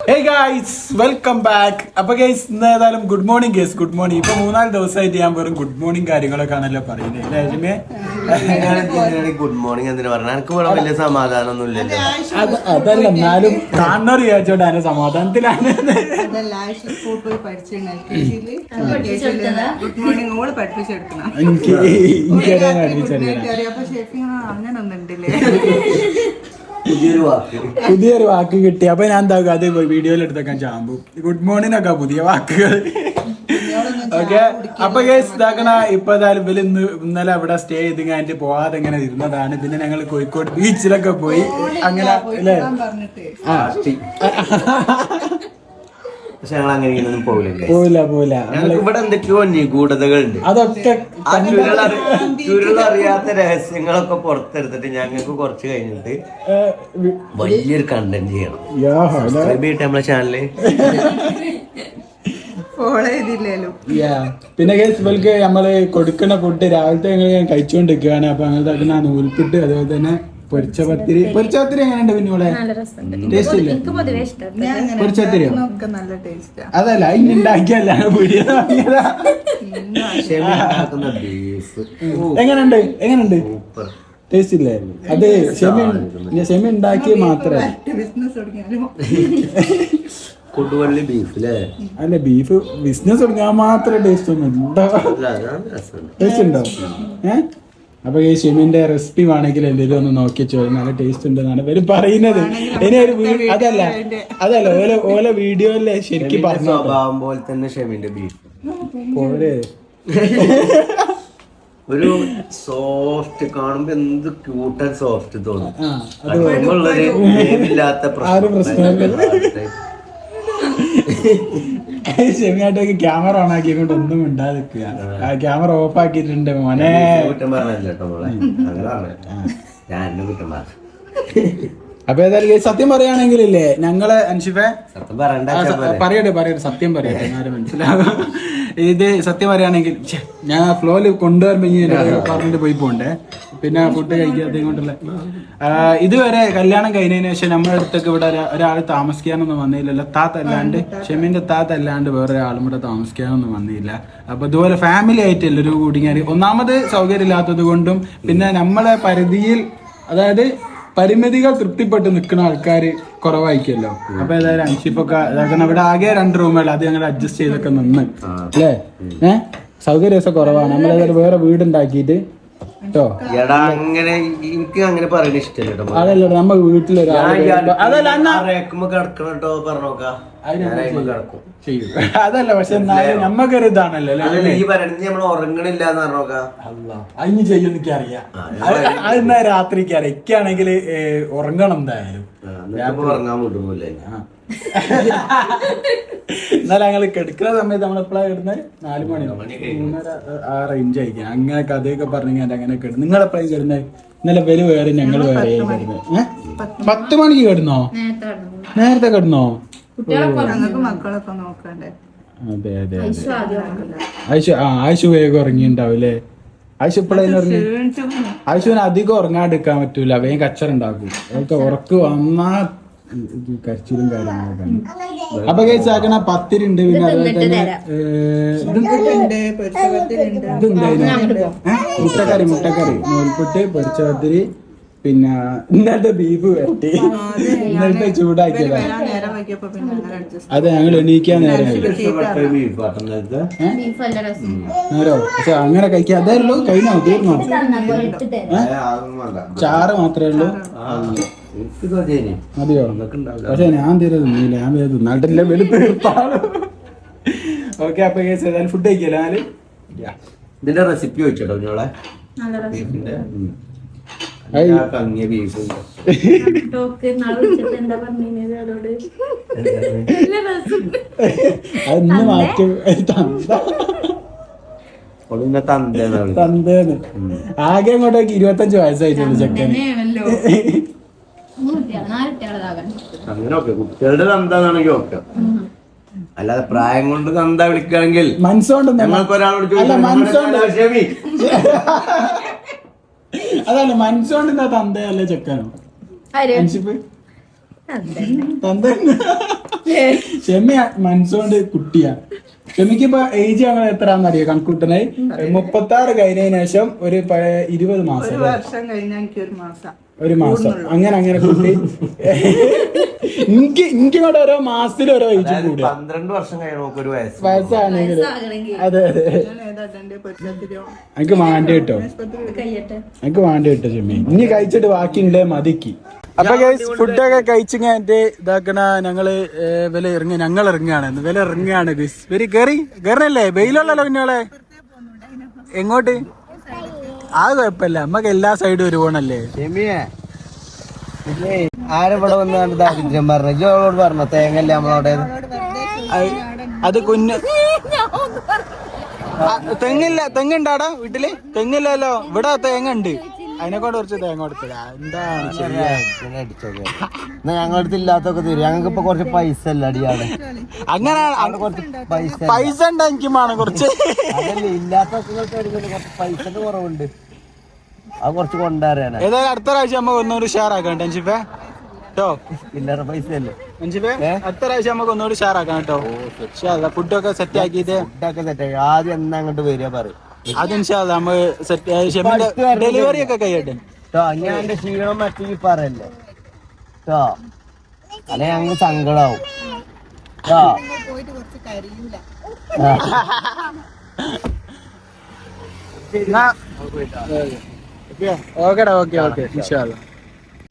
Hey guys, welcome back. അപ്പൊ guys ഇന്ന് ഏതായാലും good morning guys. Good morning. ഇപ്പൊ 3-4 ദിവസമായിട്ട് ഞാൻ വെറും ഗുഡ് മോർണിംഗ് കാര്യങ്ങളൊക്കെ ആണല്ലോ പറയുന്നത്. ഗുഡ് മോർണിംഗ് എന്തിനാ പറഞ്ഞ എനിക്ക് ഇവിടെ വലിയ സമാധാനം ഒന്നും ഇല്ലല്ലോ. അതല്ല, എന്നാലും കാണുന്നവർ വിചാരിച്ചോട്ടെ അതിന്റെ സമാധാനത്തിലാണ്. പുതിയൊരു വാക്ക് കിട്ടി. അപ്പൊ ഞാൻ എന്താക്കും, അത് വീഡിയോയിൽ എടുത്തേക്കാൻ ചാമ്പു. ഗുഡ് മോർണിംഗ് ഒക്കെ പുതിയ വാക്കുകൾ. ഓക്കെ, അപ്പൊ ഗൈസ് ഇതാക്കണ ഇപ്പൊ ഏതായാലും ഇവര് ഇന്നലെ അവിടെ സ്റ്റേ ചെയ്ത് കഴിഞ്ഞിട്ട് പോവാതെ ഇങ്ങനെ ഇരുന്നതാണ്. പിന്നെ ഞങ്ങൾ കോഴിക്കോട് ബീച്ചിലൊക്കെ പോയി അങ്ങനെ അല്ലേ. പക്ഷെ ഞങ്ങൾ അങ്ങനെയൊന്നും പോവില്ല. ഇവിടെ എന്തൊക്കെയോ നിഗൂഢതകളുണ്ട്. അതൊക്കെ ചുരുളറിയാത്ത രഹസ്യങ്ങളൊക്കെ പുറത്തെടുത്തിട്ട് ഞങ്ങൾക്ക് കുറച്ച് കഴിഞ്ഞിട്ട് വലിയൊരു കണ്ടന്റ് ചെയ്യണം. നമ്മളെ ചാനല് പിന്നെ ഇവർക്ക് നമ്മള് കൊടുക്കുന്ന ഫുഡ് രാവിലത്തെ ഞങ്ങൾ കഴിച്ചുകൊണ്ടിരിക്കുകയാണ്. അപ്പൊ അങ്ങനത്തെ നൂൽപുട്ട്, അതുപോലെ തന്നെ പൊരിച്ചപത്തിരി. പൊരിച്ചപത്തിരി എങ്ങനെയുണ്ട് പിന്നെ ഇവിടെ? ടേസ്റ്റ് ഇല്ലേ പൊരിച്ചപത്തിരിയോ? അതല്ല, ഇനി ഉണ്ടാക്കിയല്ല വീഡിയോ. എങ്ങനെയുണ്ട് ടേസ്റ്റ് ഇല്ലേ? അത് ഷെമി ഉണ്ടാക്കിയ മാത്രമേ. കൊടുവള്ളി ബീഫ് അല്ല, ബീഫ് ബിസിനസ് തുടങ്ങാൻ മാത്രമേ ടേസ്റ്റ് ഒന്നും ടേസ്റ്റ് ഉണ്ടോ? അപ്പൊ ഈ ഷെമിന്റെ റെസിപ്പി വേണമെങ്കിൽ എന്തെങ്കിലും ഒന്ന് നോക്കി ചോദിച്ചു. നല്ല ടേസ്റ്റ് ഉണ്ടെന്നാണ് ഇവര് പറയുന്നത്. ഇനി ഒരു അതല്ല ഓല വീഡിയോയില് ശരിക്കും പറഞ്ഞു പോലെ തന്നെ ഷെമിന്റെ ബീഫ് പോരെ ഒരു സോഫ്റ്റ് കാണുമ്പോ എന്ത് ക്യൂട്ട് ആൻഡ് സോഫ്റ്റ് തോന്നും. ഷെമിയായിട്ടൊക്കെ ക്യാമറ ഓൺ ആക്കിക്കൊണ്ട് ഒന്നും ഉണ്ടാതിരിക്കുക. ക്യാമറ ഓഫ് ആക്കിയിട്ടുണ്ട് മോനെ. അപ്പൊ ഏതായാലും സത്യം പറയുകയാണെങ്കിലേ ഞങ്ങളെ അൻഷിഫെ പറയട്ടെ സത്യം പറയട്ടെ, ആരും മനസ്സിലാകും. ഇത് സത്യം പറയുകയാണെങ്കിൽ ഞാൻ ഫ്ലോയില് കൊണ്ടുവരുമ്പോ പറഞ്ഞിട്ട് പോയി പോണ്ടേ. പിന്നെ ഫുഡ് കഴിക്കാത്ത കൊണ്ടല്ലേ. ഇതുവരെ കല്യാണം കഴിഞ്ഞതിന് ശേഷം നമ്മുടെ അടുത്തൊക്കെ ഇവിടെ ഒരാൾ താമസിക്കാനൊന്നും വന്നില്ലല്ലോ. താത്തല്ലാണ്ട്, ഷെമിന്റെ താത്തല്ലാണ്ട് വേറൊരാളും ഇവിടെ താമസിക്കാനൊന്നും വന്നില്ല. അപ്പൊ ഇതുപോലെ ഫാമിലി ആയിട്ട് എല്ലാവരും കൂടി ഞാൻ ഒന്നാമത് സൗകര്യം ഇല്ലാത്തത് കൊണ്ടും പിന്നെ നമ്മളെ പരിധിയിൽ, അതായത് പരിമിതികൾ തൃപ്തിപ്പെട്ട് നിൽക്കുന്ന ആൾക്കാർ കുറവായിരിക്കുമല്ലോ. അപ്പൊ ഏതായാലും അൻഷിപ്പൊക്കെ ഇവിടെ ആകെ 2 റൂമുകൾ, അത് ഞങ്ങൾ അഡ്ജസ്റ്റ് ചെയ്തൊക്കെ നിന്ന് അല്ലേ. സൗകര്യമൊക്കെ കുറവാണ്. നമ്മളേതായാലും വേറെ വീടുണ്ടാക്കിയിട്ട് കേട്ടോ. അങ്ങനെ എനിക്ക് അങ്ങനെ പറയുന്നത് ഇഷ്ടമല്ലോ. അതല്ല, നമ്മ വീട്ടിലൊരാൾ അതല്ല, പക്ഷെ എന്നാലും നമ്മക്കൊരു ഇതാണല്ലോ. ഈ പറയുന്നത് നമ്മൾ ഉറങ്ങണില്ല എന്ന് പറഞ്ഞോക്കാം. അതിന് ചെയ്യും എനിക്കറിയാം. അതെന്നാ രാത്രിക്ക് അറിയാം. എനിക്കാണെങ്കിൽ ഉറങ്ങണം എന്തായാലും. ഉറങ്ങാൻ വിടുന്നില്ല. എന്നാലും ഞങ്ങൾ കിടക്കുന്ന സമയത്ത് നമ്മളെപ്പോഴാണ് കിടന്നത്? 4 മണി 3:30 ആ റേഞ്ച് ആയിരിക്കും. അങ്ങനെ കഥയൊക്കെ പറഞ്ഞു അങ്ങനെ കിടന്നു. നിങ്ങളെപ്പോഴും കിടന്നത്? ഇന്നലെ വരും വേറെ ഞങ്ങൾ വേറെ കിടന്നത്. 10 മണിക്ക് കിടന്നോ? നേരത്തെ കിടന്നോ? അതെ അതെ അതെ. ആയിഷു വേഗം ഉറങ്ങിണ്ടാവൂലേ? ആയിഷു ഇപ്പോഴേന്ന് പറഞ്ഞു. ആയിഷുവിന് അധികം ഉറങ്ങാണ്ടിരിക്കാൻ പറ്റൂല, വേഗം കച്ചറുണ്ടാക്കും. അതൊക്കെ ഉറക്ക് വന്നാ കരച്ചിലും കാര്യങ്ങളൊക്കെ. അപ്പൊ കഴിച്ചാക്കണ പത്തിരി ഉണ്ട്. പിന്നെ അതുപോലെ തന്നെ മുട്ടക്കറി നൂൽപുട്ട്, പൊരിച്ച പത്തിരി, പിന്നെ ഇന്നത്തെ ബീഫ് വരട്ടി, ഇന്നത്തെ ചൂടാക്കിയതാ. അതെ, ഞങ്ങൾ എണീക്കാൻ നേരം നേരോ. പക്ഷെ അങ്ങനെ കഴിക്കാൻ അതായിരുന്നു. കഴിഞ്ഞോ? തീർന്നോ? ചാറ് മാത്രമേ ഉള്ളൂ. മതിയോ? പക്ഷെ ഞാൻ തിന്നില്ല. ഞാൻ തിന്നാട്ടില്ല, വെളുപ്പ്. ഓക്കെ, അപ്പൊ ഏതായാലും ഫുഡ് കഴിക്കല്ലേ. ഇതിന്റെ റെസിപ്പി വെച്ചോ ഞങ്ങളെ ബീഫിന്റെ. അതൊന്ന് മാറ്റും. തന്തേന്ന് ആകെ അങ്ങോട്ടേക്ക് 25 വയസ്സായിട്ടുള്ളൂ ചെക്കന്. അങ്ങനെയൊക്കെ കുട്ടികളുടെ തന്താണെങ്കിൽ ഓക്കെ. അല്ലാതെ പ്രായം കൊണ്ട് തന്ത വിളിക്കുകയാണെങ്കിൽ മനസ്സുകൊണ്ട് അതല്ല, മനസ്സുകൊണ്ട് തന്തയല്ലേ ചെക്കനോ? ഷെമി മനസ്സുകൊണ്ട് കുട്ടിയാ. ഷെമിക്ക് ഇപ്പൊ ഏജ് അങ്ങനെ എത്രാന്നറിയോ കണക്കൂട്ടനായി? 36 കഴിഞ്ഞതിന് ശേഷം ഒരു 20 മാസം, ഒരു മാസം അങ്ങനെ കുട്ടി. എനിക്കിങ്ങോട്ട് ഓരോ മാസത്തിൽ ഓരോ ഏജ് കൂടി 12 വർഷം കഴിയുമ്പോൾ ഒരു വയസ്സാണെങ്കിൽ. അതെ എനിക്ക് വേണ്ടി കിട്ടോ, എനിക്ക് വേണ്ടി കിട്ടോ ഷെമി. ഇനി കഴിച്ചിട്ട് ബാക്കിയുണ്ടേ മതിക്ക്. അപ്പൊ ഫുഡൊക്കെ കഴിച്ചിങ്ങായിട്ട് ഇതാക്കണ ഞങ്ങള് ഞങ്ങൾ ഇറങ്ങുകയാണ്. വില ഇറങ്ങുകയാണ് ഇവര് കേറണല്ലേ? വെയിലുള്ളല്ലോ കുഞ്ഞോളെ. എങ്ങോട്ട്? ആ കുഴപ്പമില്ല, നമ്മക്ക് എല്ലാ സൈഡും ഒരു പോണല്ലേ. ആരിവിടെ വന്ന് ദാരിദ്ര്യം പറഞ്ഞു ജോളോട് പറഞ്ഞ തേങ്ങല്ലേ നമ്മളവിടെ? അത് കുഞ്ഞ് തെങ്ങുണ്ടാടാ വീട്ടില്? തെങ്ങില്ലല്ലോ, ഇവിടെ തേങ്ങ ഉണ്ട്. അതിനെക്കൊണ്ട് കുറച്ച് തേങ്ങ കൊടുത്തതാ. എന്താണ് ഞങ്ങളടുത്ത് ഇല്ലാത്തൊക്കെ തരും. ഞങ്ങൾക്ക് ഇപ്പൊ കുറച്ച് പൈസ അല്ല അടിയാണ്. അങ്ങനെ കുറച്ച് പൈസ ഉണ്ട്, എനിക്ക് വേണം കുറച്ച്. അതല്ലേ ഇല്ലാത്തൊക്കെ കുറച്ച് പൈസന്റെ കുറവുണ്ട്, അത് കുറച്ച് കൊണ്ടുവരാനാ. ഏതായാലും അടുത്ത പ്രാവശ്യം നമുക്ക് ഒന്നുകൂടി ഷെയറാക്കാം ടെൻഷിപ്പേ കേട്ടോ. ഇല്ലറ പൈസ അല്ലേ ടെൻഷിപ്പേ? അടുത്ത പ്രാവശ്യം നമുക്ക് ഒന്നുകൂടി ഷെയറാക്കാം കേട്ടോ. ഫുഡൊക്കെ സെറ്റ് ആക്കിയിട്ട് ആദ്യം എന്നാ അങ്ങോട്ട് വരിക പറയും. അത് നമുക്ക് സെറ്റ് ഡെലിവറി ഒക്കെ കഴിയട്ടെ. ഞാൻ എന്റെ ക്ഷീണം മറ്റേ പറയല്ലേ കേട്ടോ, അല്ലെ ഞങ്ങക്ക് സങ്കടാവും.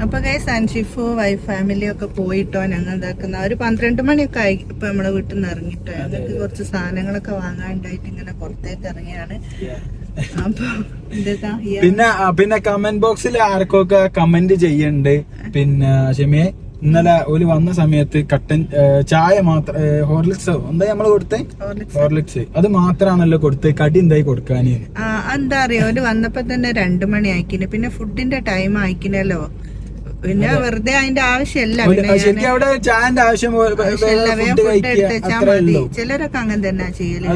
അപ്പൊ ഗൈസ് അൻഷിഫു വൈഫ് ഫാമിലി ഒക്കെ പോയിട്ടോ. ഞങ്ങൾ ഇതാക്കുന്ന ഒരു 12 മണിയൊക്കെ ആയി ഇപ്പൊ നമ്മളെ വീട്ടിൽ നിന്ന് ഇറങ്ങിട്ടോ. ഞങ്ങൾക്ക് കുറച്ച് സാധനങ്ങളൊക്കെ വാങ്ങാണ്ടായിട്ട് ഇങ്ങനെ പുറത്തേക്ക് ഇറങ്ങിയാണ്. അപ്പൊ പിന്നെ കമന്റ് ബോക്സിൽ ആർക്കൊക്കെ കമന്റ് ചെയ്യണ്ട്. പിന്നെ ഷെമിയെ ഇന്നലെ ഒരു വന്ന സമയത്ത് കട്ടൻ ചായ മാത്രം, ഹോർലിക്സോ എന്താ നമ്മള് കൊടുത്തേ? ഹോർലിക്സ് അത് മാത്രാണല്ലോ കൊടുത്തേ. കടി എന്തായി കൊടുക്കാന്? എന്താ അറിയോ, ഒരു വന്നപ്പോ തന്നെ 2 മണി ആയിക്കിന്. പിന്നെ ഫുഡിന്റെ ടൈം ആയിക്കിനല്ലോ. പിന്നെ വെറുതെ അതിന്റെ ആവശ്യമല്ല. അവിടെ ചായന്റെ ആവശ്യം ചിലരൊക്കെ അങ്ങനെ തന്നെ ചെയ്യല്.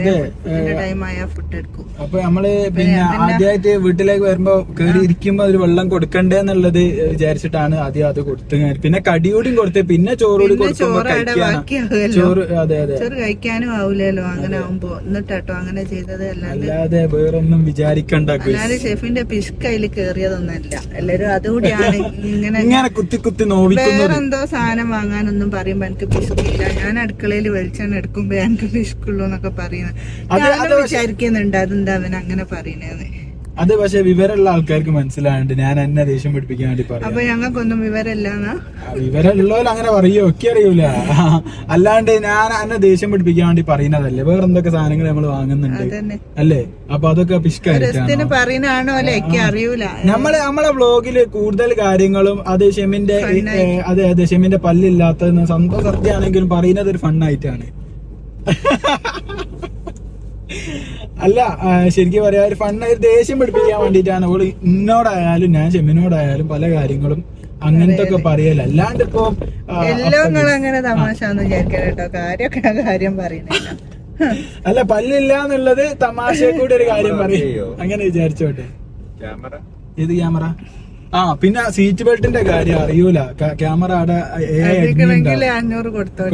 ടൈമായ ഫുഡ് എടുക്കും. അപ്പൊ നമ്മള് പിന്നെ ആദ്യമായിട്ട് വീട്ടിലേക്ക് വരുമ്പോ കേറി ഇരിക്കുമ്പോ ഒരു വെള്ളം കൊടുക്കണ്ടേ എന്നുള്ളത് വിചാരിച്ചിട്ടാണ് ആദ്യം അത് കൊടുത്തു. പിന്നെ കടിയോടും കൊടുത്ത് പിന്നെ ചോറോട് ചോറ്. അതെ ചോറ് കഴിക്കാനും ആവൂലല്ലോ അങ്ങനെ ആവുമ്പോ. എന്നിട്ടോ അങ്ങനെ ചെയ്തത് അല്ലാതെ വേറൊന്നും വിചാരിക്കണ്ട. അല്ലാതെ ഷെഫിന്റെ പിഷ്ക അതിൽ കേറിയതൊന്നല്ല. എല്ലാരും അതുകൂടിയാണ് ഇങ്ങനെ കുത്തി നോവിക്കുന്നത്. വേറെന്തോ സാധനം വാങ്ങാനൊന്നും പറയുമ്പോ എനിക്ക് പിഷ്കില്ല. ഞാൻ അടുക്കളയിൽ വെളിച്ചെണ്ണ എടുക്കുമ്പോ എനിക്ക് പിഷ്കുള്ളൂ എന്നൊക്കെ പറയുന്നത് വിചാരിക്കുന്നുണ്ട്. അതെന്താ അവൻ അങ്ങനെ പറയുന്നതെന്ന്. അത് പക്ഷെ വിവരമുള്ള ആൾക്കാർക്ക് മനസ്സിലാണ്ട് ഞാൻ എന്നെ ദേഷ്യം പിടിപ്പിക്കാൻ വേണ്ടി പറയാം. അപ്പൊ ഞങ്ങൾക്കൊന്നും വിവരമില്ലാന്നാ? വിവരമുള്ളവർ അങ്ങനെ പറയോ ഒക്കെ അറിയൂല. അല്ലാണ്ട് ഞാൻ എന്നെ ദേഷ്യം പിടിപ്പിക്കാൻ വേണ്ടി പറയുന്നതല്ലേ. വേറെ എന്തൊക്കെ സാധനങ്ങൾ നമ്മൾ വാങ്ങുന്നുണ്ട് അല്ലേ? അപ്പൊ അതൊക്കെ പിഷ്കാരിക്കാണ് പറയുന്നതാണോ അല്ലെ? എനിക്ക് അറിയൂല. നമ്മളെ വ്ളോഗില് കൂടുതൽ കാര്യങ്ങളും അത് ഷെമിന്റെ അതെ ഷെമിന്റെ പല്ലില്ലാത്തതെന്ന് സംഭവം സത്യമാണെങ്കിലും പറയുന്നത് ഒരു ഫണ്ണായിട്ടാണ്. അല്ല ശരിക്കും പറയാ ഒരു ഫണ്ണായി ദേഷ്യം പിടിപ്പിക്കാൻ വേണ്ടിട്ടാണ് ഓള് ഇന്നോടായാലും ഞാൻ ഷെമിനോടായാലും പല കാര്യങ്ങളും അങ്ങനത്തെ ഒക്കെ പറയല. അല്ലാണ്ട് ഇപ്പൊ എല്ലാം അങ്ങനെ തമാശ കാര്യം പറയുന്നില്ല. അല്ല പല്ലില്ല എന്നുള്ളത് തമാശയെ കൂടി ഒരു കാര്യം പറയോ അങ്ങനെ വിചാരിച്ചോട്ടെ. ഏത് ക്യാമറ? പിന്നെ സീറ്റ് ബെൽറ്റിന്റെ കാര്യം അറിയൂല. ക്യാമറ അവിടെ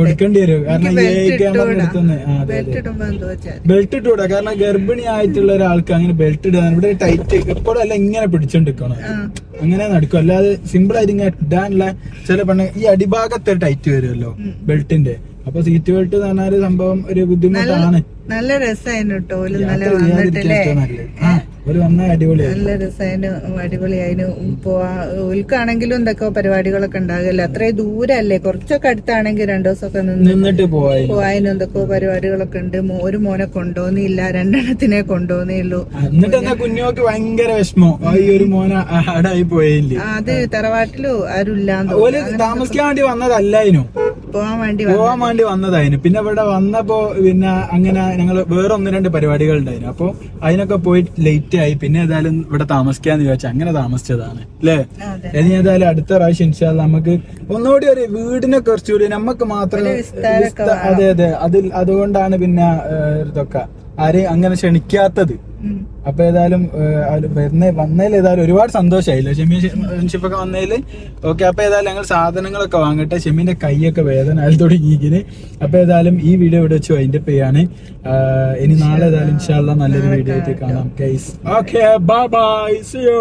കൊടുക്കേണ്ടി വരും. കാരണം ക്യാമറ ബെൽറ്റ് ഇട്ടൂടാ. കാരണം ഗർഭിണി ആയിട്ടുള്ള ഒരാൾക്ക് അങ്ങനെ ബെൽറ്റ് ഇടാൻ ഇവിടെ ടൈറ്റ് എപ്പോഴും അല്ല ഇങ്ങനെ പിടിച്ചോണ്ടിരിക്കണം. അങ്ങനെ നടക്കും. അല്ലാതെ സിമ്പിൾ ആയിട്ട് ഇങ്ങനെ ഇടാനുള്ള ചില പെണ്ണ ഈ അടിഭാഗത്തെ ടൈറ്റ് വരുമല്ലോ ബെൽറ്റിന്റെ. അപ്പൊ സീറ്റ് ബെൽറ്റ് എന്ന് പറഞ്ഞാൽ സംഭവം ഒരു ബുദ്ധിമുട്ടാണ്. നല്ല രസമായിരുന്നു കേട്ടോ. നല്ല രസമായിരുന്നു, അടിപൊളിയായിരുന്നു. ഉൽക്കാണെങ്കിലും എന്തൊക്കെ പരിപാടികളൊക്കെ ഉണ്ടാകില്ല. അത്രയും ദൂരല്ലേ, കുറച്ചൊക്കെ അടുത്താണെങ്കിൽ 2 ദിവസമൊക്കെ നിന്നിട്ട് പോവാനും എന്തൊക്കെ പരിപാടികളൊക്കെ ഉണ്ട്. ഒരു മോനെ കൊണ്ടുപോകുന്നില്ല, 2 കൊണ്ടുപോകുന്നേ ഉള്ളൂ. എന്നിട്ട് കുഞ്ഞോക്ക് ഭയങ്കര വിഷമോ ഈ ഒരു മോനെ ആടായി പോയില്ലേ. അത് തറവാട്ടിലും ആരും ഇല്ലാന്ന് താമസിക്കാൻ വേണ്ടി വന്നതല്ലായിരുന്നു, പോവാൻ വേണ്ടി വന്നതായിരുന്നു. പിന്നെ ഇവിടെ വന്നപ്പോ പിന്നെ അങ്ങനെ ഞങ്ങള് വേറെ 1-2 പരിപാടികൾ ഉണ്ടായിരുന്നു. അപ്പൊ അതിനൊക്കെ പോയി ലേറ്റ് ആയി. പിന്നെ ഏതായാലും ഇവിടെ താമസിക്കാന്ന് വിചാരിച്ചു അങ്ങനെ താമസിച്ചതാണ് അല്ലേ. ഇനി ഏതായാലും അടുത്ത പ്രാവശ്യം ഇൻഷാല്ലാ നമുക്ക് ഒന്നുകൂടി ഒരു വീടിനെ കുറച്ചുകൂടി നമുക്ക് മാത്രം. അതെ അതുകൊണ്ടാണ് പിന്നെ ഇതൊക്കെ ആരെയും അങ്ങനെ ക്ഷണിക്കാത്തത്. അപ്പൊ ഏതായാലും വന്നതിൽ ഏതായാലും ഒരുപാട് സന്തോഷമായില്ല ഷെമി ഫ്രണ്ട്ഷിപ്പൊക്കെ വന്നതിൽ. ഓക്കെ, അപ്പൊ ഏതായാലും ഞങ്ങൾ സാധനങ്ങളൊക്കെ വാങ്ങട്ടെ. ഷെമിന്റെ കൈയൊക്കെ വേദന ആയി തുടങ്ങിയിരിക്കുന്നു. അപ്പൊ ഏതായാലും ഈ വീഡിയോ ഇവിടെ വെച്ച് അതിന്റെ പേയാണ്. ഇനി നാളെ ഏതായാലും ഇൻഷാ അല്ലാഹ് നല്ലൊരു വീഡിയോ ആയിട്ട് കാണാം guys. Okay, bye bye, see U.